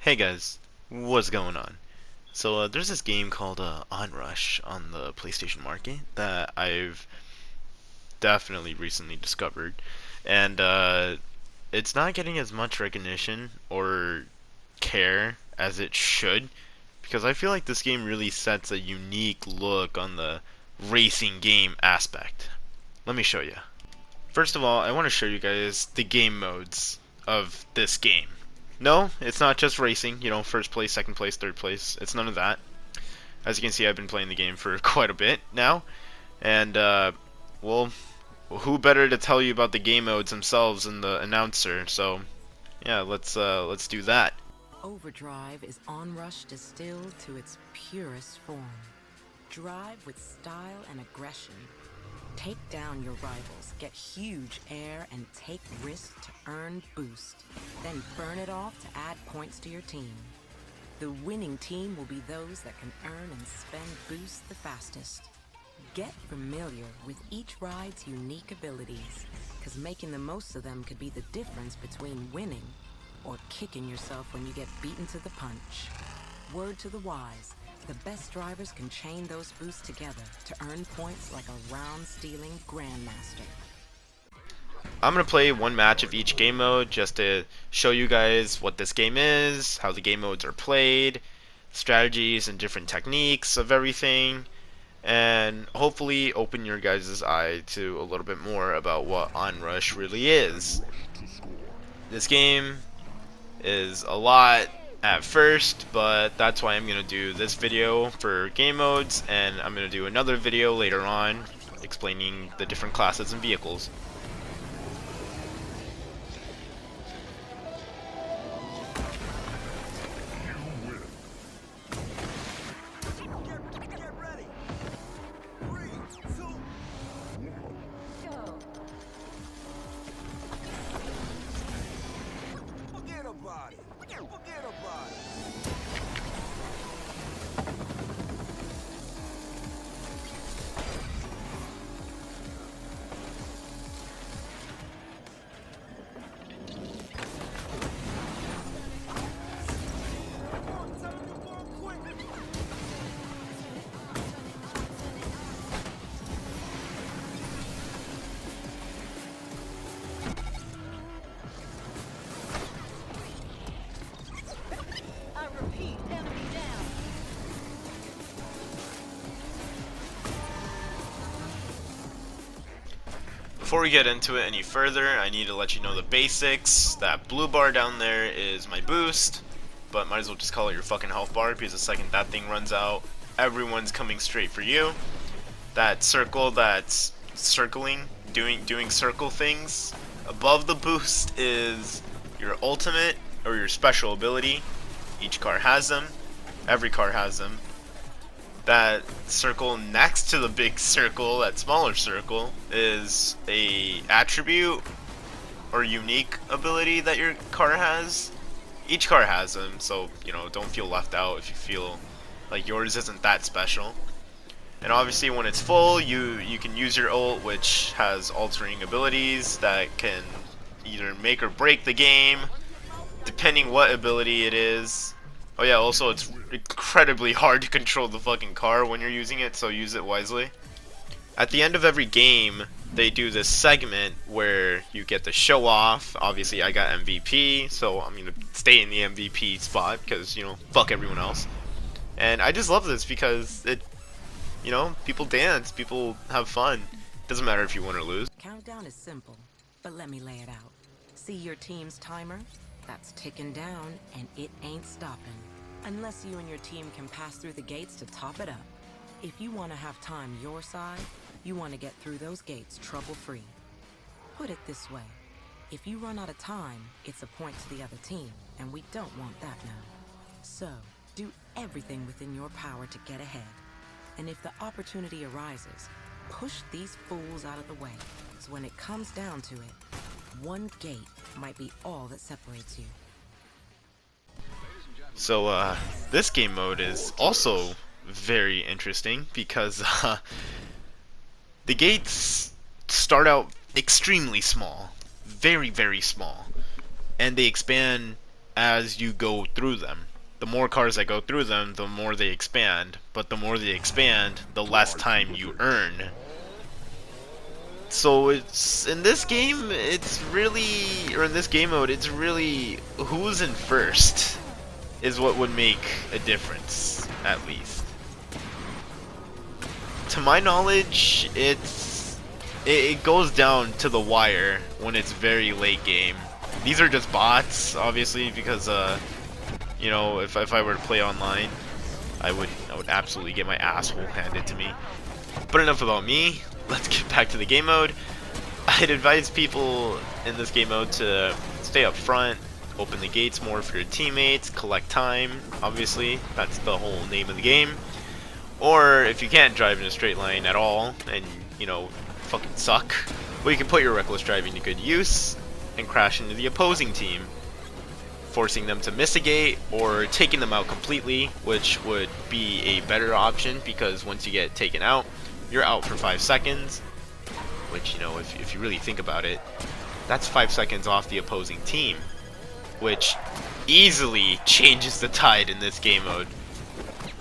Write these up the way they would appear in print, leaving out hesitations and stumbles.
Hey guys, what's going on? So there's this game called Onrush on the PlayStation Market that I've definitely recently discovered, and it's not getting as much recognition or care as it should because I feel like this game really sets a unique look on the racing game aspect. Let me show you. First of all, I want to show you guys the game modes of this game. No, it's not just racing, first place, second place, third place. It's none of that. As you can see, I've been playing the game for quite a bit now. And, well, who better to tell you about the game modes themselves than the announcer? So, yeah, let's do that. Overdrive is onrush distilled to its purest form. Drive with style and aggression. Take down your rivals, get huge air, and take risks to earn boost. Then burn it off to add points to your team. The winning team will be those that can earn and spend boost the fastest. Get familiar with each ride's unique abilities, because making the most of them could be the difference between winning or kicking yourself when you get beaten to the punch. Word to the wise, the best drivers can chain those boosts together to earn points like a round-stealing grandmaster. I'm going to play one match of each game mode just to show you guys what this game is, how the game modes are played, strategies and different techniques of everything, and hopefully open your guys' eye to a little bit more about what Onrush really is. This game is a lot at first, but that's why I'm going to do this video for game modes, and I'm going to do another video later on explaining the different classes and vehicles. Before we get into it any further, I need to let you know the basics. That blue bar down there is my boost, but might as well just call it your fucking health bar, because the second that thing runs out, everyone's coming straight for you. That circle that's circling, doing circle things above the boost is your ultimate or your special ability. Each car has them. Every car has them. That circle next to the big circle, that smaller circle, is a attribute or unique ability that your car has. Each car has them, so don't feel left out if you feel like yours isn't that special. And obviously when it's full, you can use your ult, which has altering abilities that can either make or break the game, depending what ability it is. Oh yeah, also it's incredibly hard to control the fucking car when you're using it, so use it wisely. At the end of every game, they do this segment where you get to show off. Obviously I got MVP, so I'm gonna stay in the MVP spot because, fuck everyone else. And I just love this because people dance, people have fun. Doesn't matter if you win or lose. Countdown is simple, but let me lay it out. See your team's timer? That's ticking down, and it ain't stopping. Unless you and your team can pass through the gates to top it up. If you want to have time your side, you want to get through those gates trouble-free. Put it this way. If you run out of time, it's a point to the other team, and we don't want that now. So, do everything within your power to get ahead. And if the opportunity arises, push these fools out of the way, so when it comes down to it, one gate might be all that separates you. So this game mode is also very interesting because the gates start out extremely small, very small, and they expand as you go through them. The more cars that go through them, the more they expand. But the more they expand, the less time you earn. So it's in this game, it's really, or in this game mode, it's really who's in first is what would make a difference, at least. To my knowledge, it goes down to the wire when it's very late game. These are just bots, obviously, because you know, if I were to play online, I would absolutely get my asshole handed to me. But enough about me. Let's get back to the game mode. I'd advise people in this game mode to stay up front, open the gates more for your teammates, collect time, obviously, that's the whole name of the game. Or if you can't drive in a straight line at all, and you know, fucking suck, well, you can put your reckless driving to good use and crash into the opposing team, forcing them to miss a gate or taking them out completely, which would be a better option because once you get taken out, you're out for 5 seconds, which, you know, if you really think about it, that's 5 seconds off the opposing team, which easily changes the tide in this game mode.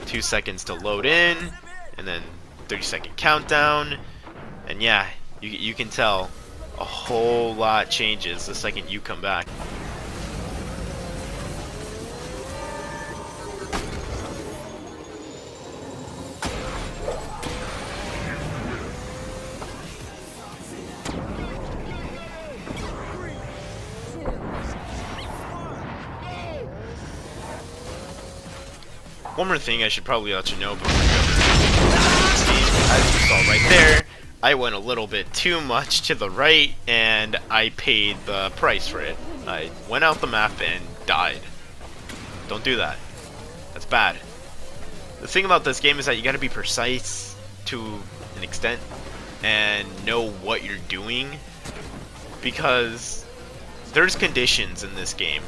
2 seconds to load in, and then 30-second countdown, and yeah, you can tell a whole lot changes the second you come back. One more thing I should probably let you know before you go. As you saw right there, I went a little bit too much to the right, and I paid the price for it. I went out the map and died. Don't do that. That's bad. The thing about this game is that you gotta be precise to an extent, and know what you're doing, because there's conditions in this game.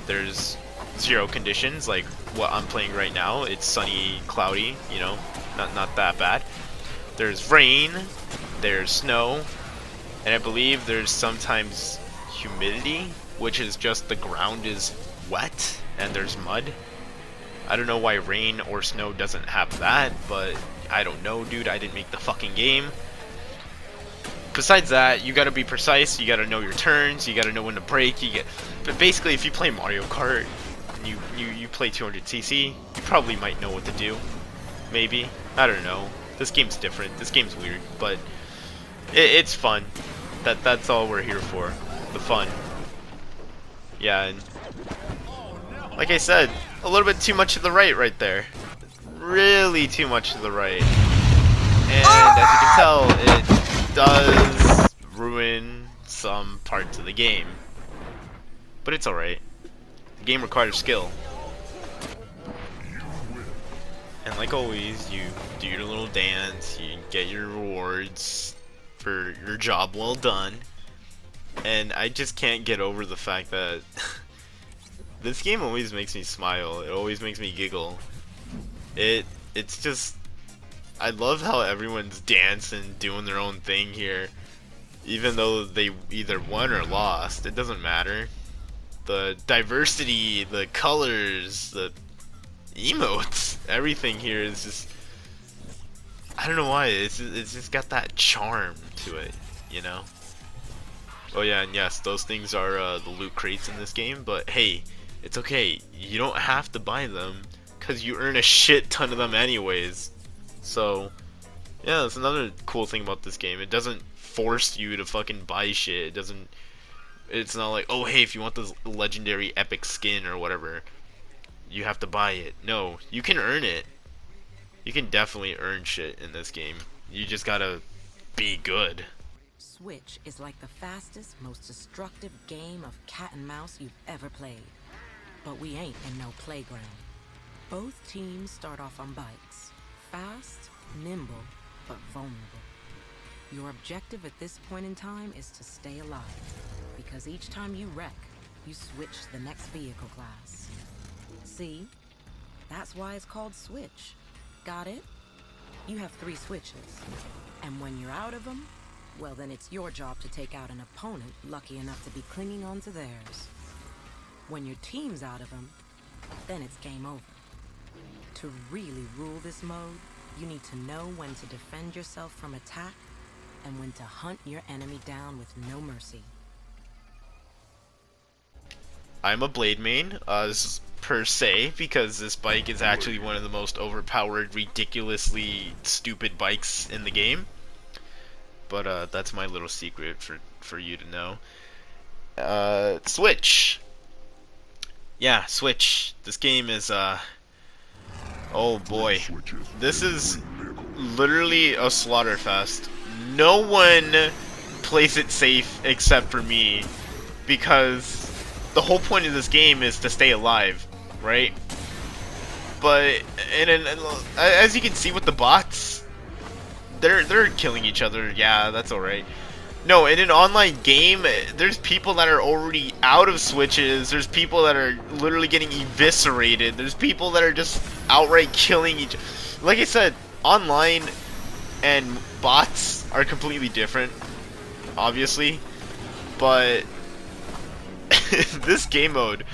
There's 0 conditions, like what I'm playing right now. It's sunny, cloudy, you know, not that bad. There's rain, there's snow, and I believe there's sometimes humidity, which is just the ground is wet and there's mud. I don't know why rain or snow doesn't have that, but I don't know, dude. I didn't make the fucking game. Besides that, you gotta be precise, you gotta know your turns, you gotta know when to brake, but basically if you play Mario Kart, you play 200cc, you probably might know what to do. Maybe. I don't know. This game's different. This game's weird, but it's fun. That's all we're here for. The fun. Yeah, and like I said, a little bit too much to the right there. Really too much to the right. And as you can tell, it does ruin some parts of the game. But it's alright. The game requires skill. And like always, you do your little dance, you get your rewards for your job well done. And I just can't get over the fact that this game always makes me smile. It always makes me giggle. It's just, I love how everyone's dancing, doing their own thing here. Even though they either won or lost, it doesn't matter. The diversity, the colors, the emotes, everything here is just, I don't know why, it's just got that charm to it, you know? Oh yeah, and yes, those things are the loot crates in this game, but hey, it's okay, you don't have to buy them, because you earn a shit ton of them anyways. So, yeah, that's another cool thing about this game. It doesn't force you to fucking buy shit. It's not like, oh hey, if you want this legendary epic skin or whatever, you have to buy it. No, you can earn it. You can definitely earn shit in this game. You just gotta be good. Switch is like the fastest, most destructive game of cat and mouse you've ever played. But we ain't in no playground. Both teams start off on bikes. Fast, nimble, but vulnerable. Your objective at this point in time is to stay alive, because each time you wreck, you switch to the next vehicle class. See? That's why it's called Switch. Got it? You have 3 switches, and when you're out of them, well then it's your job to take out an opponent lucky enough to be clinging onto theirs. When your team's out of them, then it's game over. To really rule this mode, you need to know when to defend yourself from attack and when to hunt your enemy down with no mercy. I'm a blade main, per se, because this bike is actually one of the most overpowered, ridiculously stupid bikes in the game. But that's my little secret for you to know. Switch. Yeah, Switch. This game is oh boy. This is literally a slaughterfest. No one plays it safe except for me, because the whole point of this game is to stay alive, right? But as you can see with the bots, they're killing each other. Yeah, that's alright. No, in an online game, there's people that are already out of switches. There's people that are literally getting eviscerated. There's people that are just outright killing each. Like I said, online and bots are completely different, obviously. But this game mode,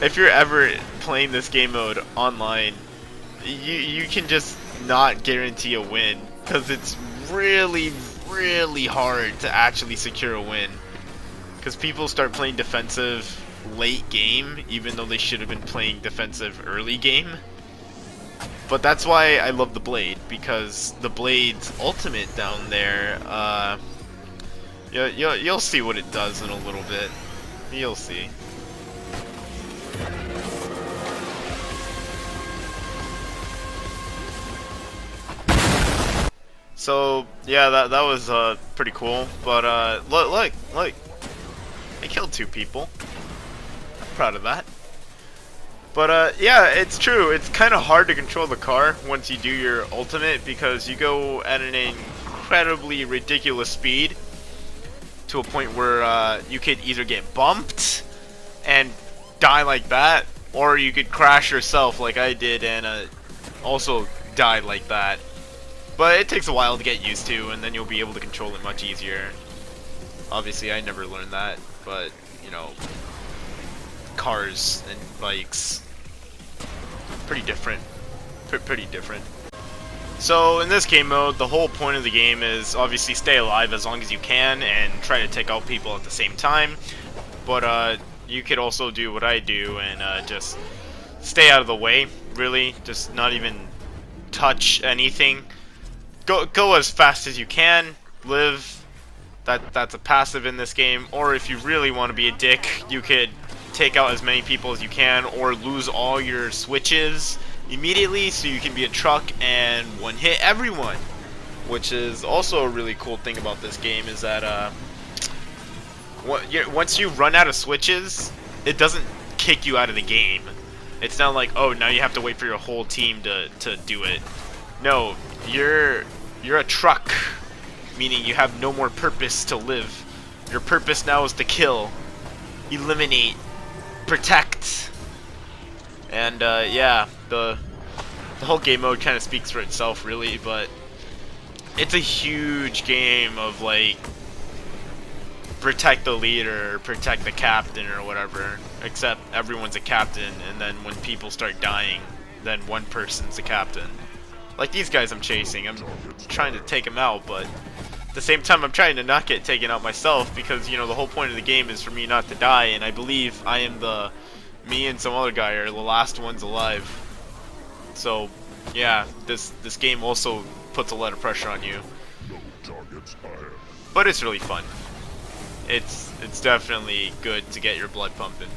if you're ever playing this game mode online, you can just not guarantee a win, because it's really hard to actually secure a win, because people start playing defensive late game even though they should have been playing defensive early game. But that's why I love the blade, because the blade's ultimate down there, you'll see what it does in a little bit. You'll see. So yeah, that was pretty cool. But look, I killed 2 people. I'm proud of that. But yeah, it's true. It's kind of hard to control the car once you do your ultimate, because you go at an incredibly ridiculous speed to a point where you could either get bumped and die like that, or you could crash yourself like I did and also die like that. But it takes a while to get used to, and then you'll be able to control it much easier. Obviously, I never learned that, but, you know, cars and bikes, pretty different. Pretty different. So, in this game mode, the whole point of the game is obviously stay alive as long as you can and try to take out people at the same time. But, you could also do what I do and just stay out of the way, really. Just not even touch anything. Go as fast as you can. Live. That's a passive in this game. Or if you really want to be a dick, you could take out as many people as you can, or lose all your switches immediately so you can be a truck and one hit everyone. Which is also a really cool thing about this game, is that once you run out of switches, it doesn't kick you out of the game. It's not like, oh, now you have to wait for your whole team to do it. No, you're a truck, meaning you have no more purpose to live. Your purpose now is to kill, eliminate, protect. And yeah, the whole game mode kind of speaks for itself, really. But it's a huge game of like protect the leader, or protect the captain, or whatever. Except everyone's a captain, and then when people start dying, then one person's the captain. Like these guys I'm chasing, I'm trying to take them out, but at the same time I'm trying to not get taken out myself, because, you know, the whole point of the game is for me not to die, and I believe I am me and some other guy are the last ones alive. So, yeah, this game also puts a lot of pressure on you. But it's really fun. It's definitely good to get your blood pumping.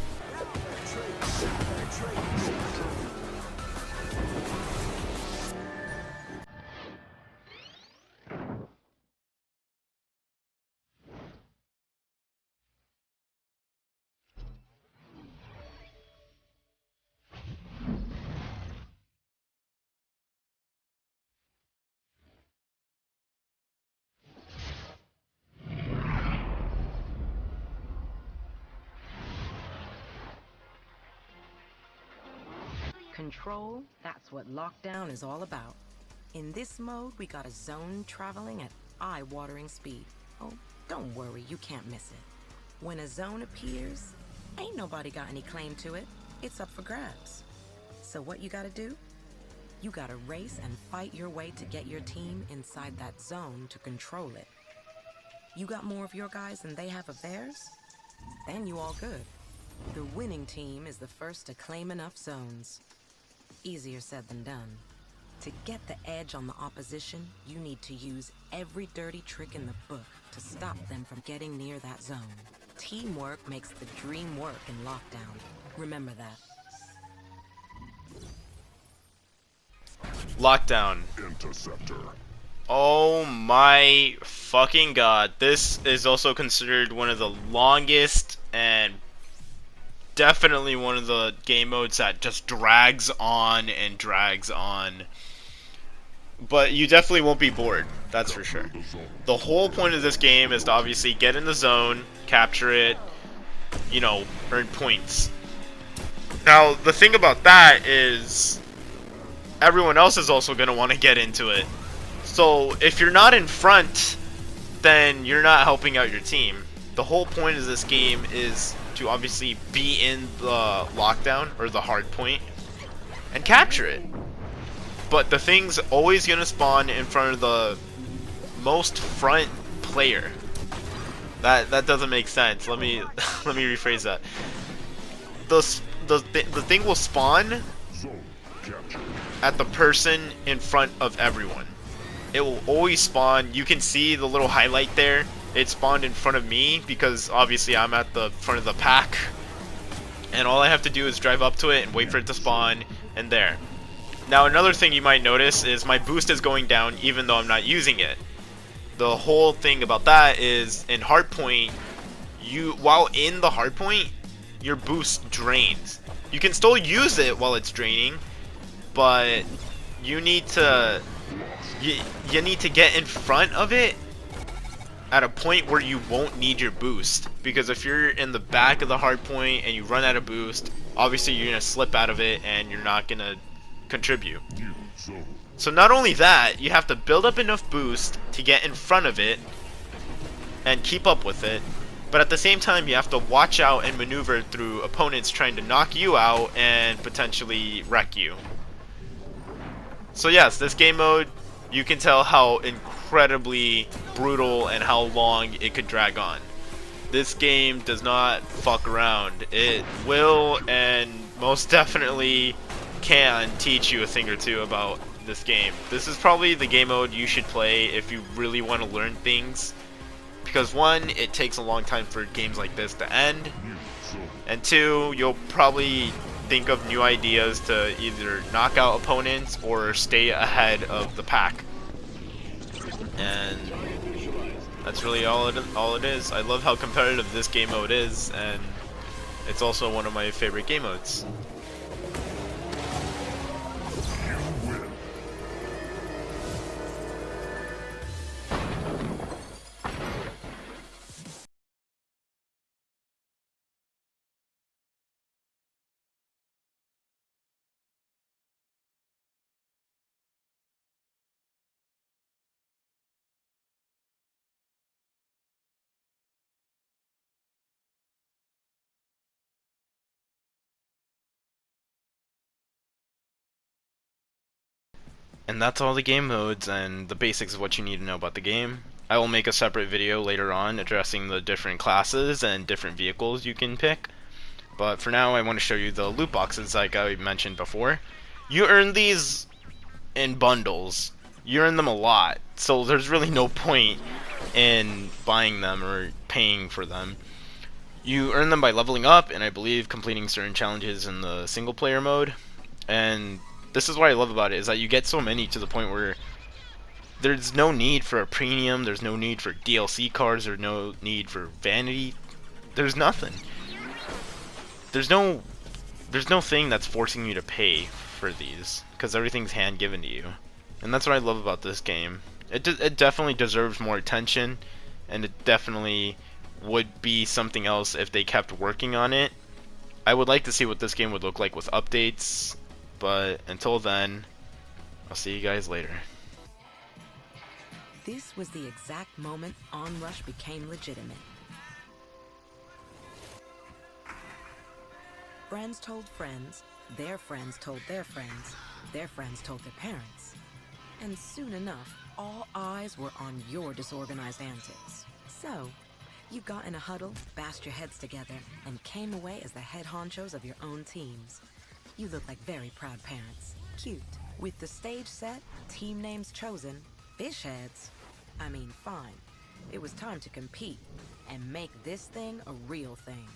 Control, that's what lockdown is all about. In this mode, we got a zone traveling at eye-watering speed. Oh, don't worry, you can't miss it. When a zone appears, Ain't nobody got any claim to it. It's up for grabs. So what you gotta do? You gotta race and fight your way to get your team inside that zone to control it. You got more of your guys than they have of theirs? Then you all good. The winning team is the first to claim enough zones. Easier said than done. To get the edge on the opposition, you need to use every dirty trick in the book to stop them from getting near that zone. Teamwork makes the dream work in lockdown. Remember that. Lockdown. Interceptor. Oh my fucking god. This is also considered one of the longest and definitely one of the game modes that just drags on and drags on. But you definitely won't be bored, that's for sure. The whole point of this game is to obviously get in the zone, capture it, you know, earn points. Now, the thing about that is everyone else is also going to want to get into it. So, if you're not in front, then you're not helping out your team. The whole point of this game is to obviously be in the lockdown, or the hard point, and capture it. But the thing's always going to spawn in front of the most front player. That doesn't make sense. Let me let me rephrase that. The thing will spawn at the person in front of everyone. It will always spawn. You can see the little highlight there. It spawned in front of me because obviously I'm at the front of the pack. And all I have to do is drive up to it and wait for it to spawn, and there. Now another thing you might notice is my boost is going down even though I'm not using it. The whole thing about that is in hardpoint, while in the hardpoint, your boost drains. You can still use it while it's draining, but you need to you need to get in front of it at a point where you won't need your boost. Because if you're in the back of the hardpoint and you run out of boost, obviously you're gonna slip out of it and you're not gonna contribute. So not only that, you have to build up enough boost to get in front of it and keep up with it, but at the same time you have to watch out and maneuver through opponents trying to knock you out and potentially wreck you. So yes, this game mode, you can tell how incredibly brutal and how long it could drag on. This game does not fuck around. It will and most definitely can teach you a thing or two about this game. This is probably the game mode you should play if you really want to learn things, because one, it takes a long time for games like this to end, and two, you'll probably think of new ideas to either knock out opponents or stay ahead of the pack. And that's really all it is. I love how competitive this game mode is, and it's also one of my favorite game modes. And that's all the game modes and the basics of what you need to know about the game. I will make a separate video later on addressing the different classes and different vehicles you can pick. But for now, I want to show you the loot boxes like I mentioned before. You earn these in bundles. You earn them a lot, so there's really no point in buying them or paying for them. You earn them by leveling up and I believe completing certain challenges in the single player mode. And this is what I love about it, is that you get so many to the point where there's no need for a premium, there's no need for DLC cards, there's no need for vanity. There's nothing. There's no thing that's forcing you to pay for these, because everything's hand given to you. And that's what I love about this game. It definitely deserves more attention, and it definitely would be something else if they kept working on it. I would like to see what this game would look like with updates, but until then, I'll see you guys later. This was the exact moment onrush became legitimate. Friends told friends, their friends told their friends told their parents. And soon enough, all eyes were on your disorganized antics. So, you got in a huddle, bashed your heads together, and came away as the head honchos of your own teams. You look like very proud parents. Cute. With the stage set, team names chosen, fish heads. I mean, fine. It was time to compete and make this thing a real thing.